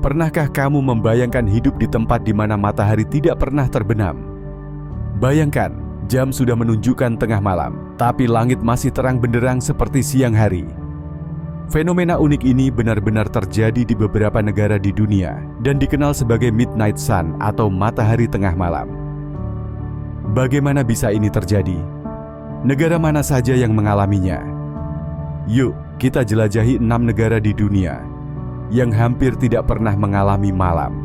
Pernahkah kamu membayangkan hidup di tempat di mana matahari tidak pernah terbenam? Bayangkan, jam sudah menunjukkan tengah malam, tapi langit masih terang benderang seperti siang hari. Fenomena unik ini benar-benar terjadi di beberapa negara di dunia dan dikenal sebagai midnight sun atau matahari tengah malam. Bagaimana bisa ini terjadi? Negara mana saja yang mengalaminya? Yuk, kita jelajahi 6 negara di dunia yang hampir tidak pernah mengalami malam.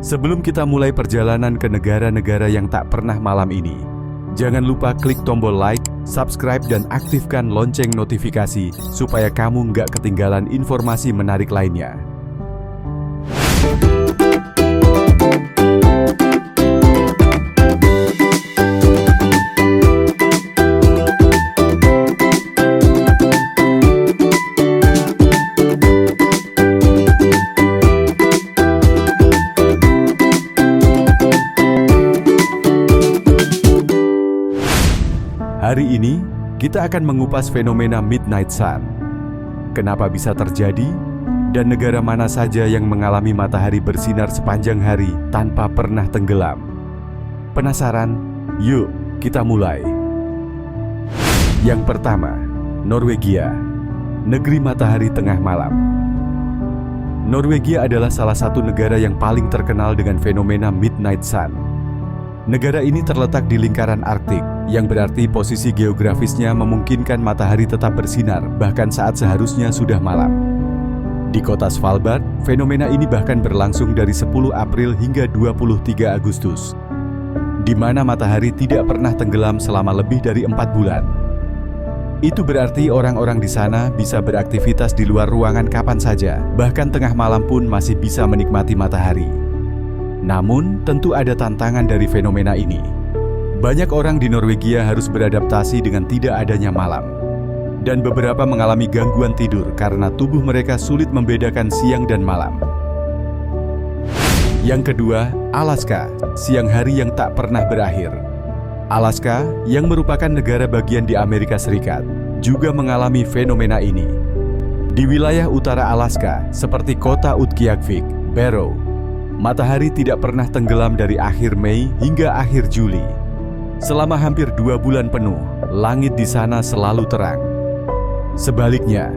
Sebelum kita mulai perjalanan ke negara-negara yang tak pernah malam ini, jangan lupa klik tombol like, subscribe, dan aktifkan lonceng notifikasi supaya kamu nggak ketinggalan informasi menarik lainnya. Hari ini, kita akan mengupas fenomena midnight sun. Kenapa bisa terjadi? Dan negara mana saja yang mengalami matahari bersinar sepanjang hari tanpa pernah tenggelam? Penasaran? Yuk, kita mulai. Yang pertama, Norwegia, negeri matahari tengah malam. Norwegia adalah salah satu negara yang paling terkenal dengan fenomena midnight sun. Negara ini terletak di lingkaran Arktik, yang berarti posisi geografisnya memungkinkan matahari tetap bersinar bahkan saat seharusnya sudah malam. Di kota Svalbard, fenomena ini bahkan berlangsung dari 10 April hingga 23 Agustus, di mana matahari tidak pernah tenggelam selama lebih dari 4 bulan. Itu berarti orang-orang di sana bisa beraktivitas di luar ruangan kapan saja, bahkan tengah malam pun masih bisa menikmati matahari. Namun, tentu ada tantangan dari fenomena ini. Banyak orang di Norwegia harus beradaptasi dengan tidak adanya malam. Dan beberapa mengalami gangguan tidur karena tubuh mereka sulit membedakan siang dan malam. Yang kedua, Alaska, siang hari yang tak pernah berakhir. Alaska, yang merupakan negara bagian di Amerika Serikat, juga mengalami fenomena ini. Di wilayah utara Alaska, seperti kota Utqiagvik, Barrow, matahari tidak pernah tenggelam dari akhir Mei hingga akhir Juli. Selama hampir 2 bulan penuh, langit di sana selalu terang. Sebaliknya,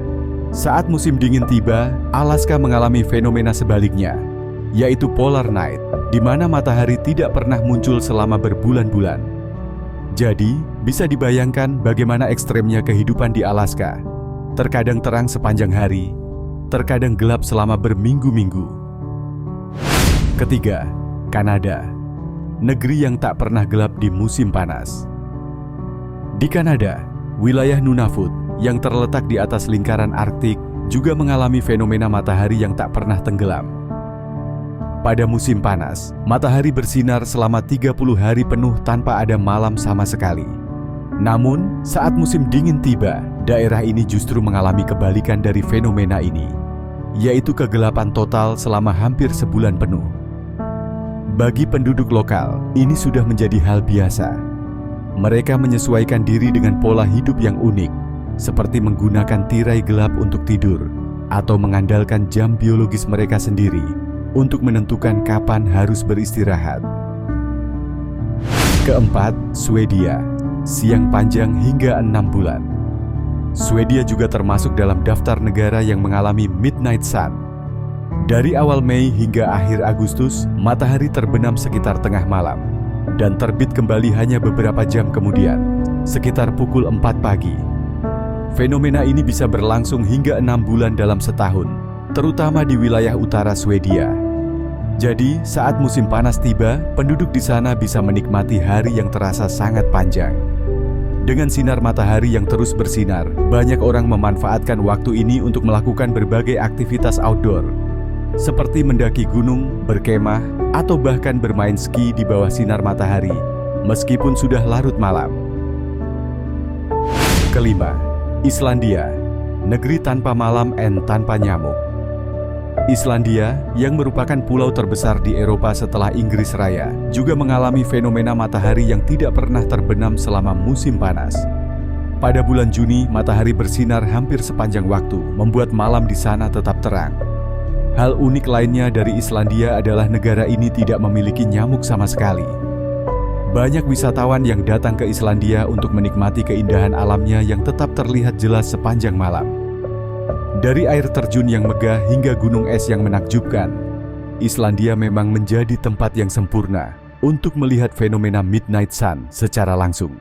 saat musim dingin tiba, Alaska mengalami fenomena sebaliknya, yaitu polar night, di mana matahari tidak pernah muncul selama berbulan-bulan. Jadi, bisa dibayangkan bagaimana ekstremnya kehidupan di Alaska. Terkadang terang sepanjang hari, terkadang gelap selama berminggu-minggu. Ketiga, Kanada, negeri yang tak pernah gelap di musim panas. Di Kanada, wilayah Nunavut yang terletak di atas lingkaran Arktik juga mengalami fenomena matahari yang tak pernah tenggelam. Pada musim panas, matahari bersinar selama 30 hari penuh tanpa ada malam sama sekali. Namun, saat musim dingin tiba, daerah ini justru mengalami kebalikan dari fenomena ini, yaitu kegelapan total selama hampir sebulan penuh. Bagi penduduk lokal, ini sudah menjadi hal biasa. Mereka menyesuaikan diri dengan pola hidup yang unik, seperti menggunakan tirai gelap untuk tidur, atau mengandalkan jam biologis mereka sendiri untuk menentukan kapan harus beristirahat. Keempat, Swedia, siang panjang hingga 6 bulan. Swedia juga termasuk dalam daftar negara yang mengalami midnight sun. Dari awal Mei hingga akhir Agustus, matahari terbenam sekitar tengah malam dan terbit kembali hanya beberapa jam kemudian, sekitar pukul 4 pagi. Fenomena ini bisa berlangsung hingga 6 bulan dalam setahun, terutama di wilayah utara Swedia. Jadi, saat musim panas tiba, penduduk di sana bisa menikmati hari yang terasa sangat panjang. Dengan sinar matahari yang terus bersinar, banyak orang memanfaatkan waktu ini untuk melakukan berbagai aktivitas outdoor, seperti mendaki gunung, berkemah, atau bahkan bermain ski di bawah sinar matahari, meskipun sudah larut malam. Kelima, Islandia, negeri tanpa malam dan tanpa nyamuk. Islandia, yang merupakan pulau terbesar di Eropa setelah Inggris Raya, juga mengalami fenomena matahari yang tidak pernah terbenam selama musim panas. Pada bulan Juni, matahari bersinar hampir sepanjang waktu, membuat malam di sana tetap terang. Hal unik lainnya dari Islandia adalah negara ini tidak memiliki nyamuk sama sekali. Banyak wisatawan yang datang ke Islandia untuk menikmati keindahan alamnya yang tetap terlihat jelas sepanjang malam. Dari air terjun yang megah hingga gunung es yang menakjubkan, Islandia memang menjadi tempat yang sempurna untuk melihat fenomena Midnight Sun secara langsung.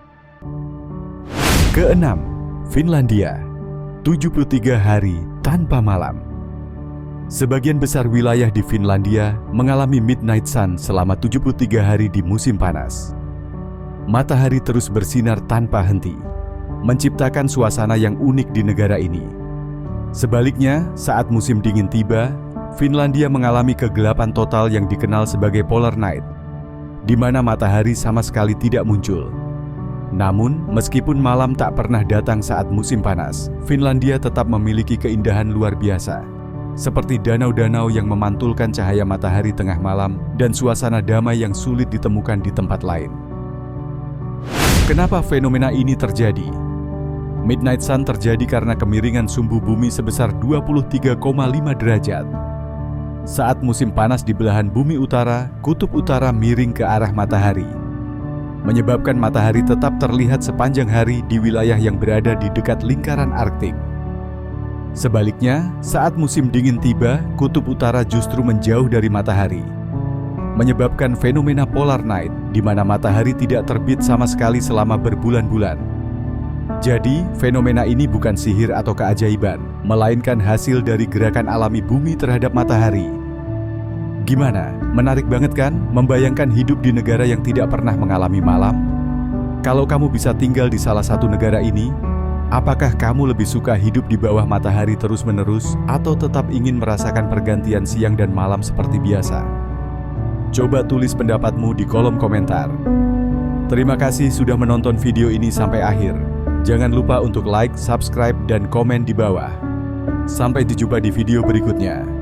Keenam, Finlandia, 73 hari tanpa malam. Sebagian besar wilayah di Finlandia mengalami Midnight Sun selama 73 hari di musim panas. Matahari terus bersinar tanpa henti, menciptakan suasana yang unik di negara ini. Sebaliknya, saat musim dingin tiba, Finlandia mengalami kegelapan total yang dikenal sebagai Polar Night, di mana matahari sama sekali tidak muncul. Namun, meskipun malam tak pernah datang saat musim panas, Finlandia tetap memiliki keindahan luar biasa, seperti danau-danau yang memantulkan cahaya matahari tengah malam dan suasana damai yang sulit ditemukan di tempat lain. Kenapa fenomena ini terjadi? Midnight Sun terjadi karena kemiringan sumbu bumi sebesar 23,5 derajat. Saat musim panas di belahan bumi utara, kutub utara miring ke arah matahari, menyebabkan matahari tetap terlihat sepanjang hari di wilayah yang berada di dekat lingkaran Arktik. Sebaliknya, saat musim dingin tiba, kutub utara justru menjauh dari matahari, menyebabkan fenomena Polar Night, di mana matahari tidak terbit sama sekali selama berbulan-bulan. Jadi, fenomena ini bukan sihir atau keajaiban, melainkan hasil dari gerakan alami bumi terhadap matahari. Gimana? Menarik banget kan? Membayangkan hidup di negara yang tidak pernah mengalami malam? Kalau kamu bisa tinggal di salah satu negara ini, apakah kamu lebih suka hidup di bawah matahari terus-menerus atau tetap ingin merasakan pergantian siang dan malam seperti biasa? Coba tulis pendapatmu di kolom komentar. Terima kasih sudah menonton video ini sampai akhir. Jangan lupa untuk like, subscribe, dan komen di bawah. Sampai jumpa di video berikutnya.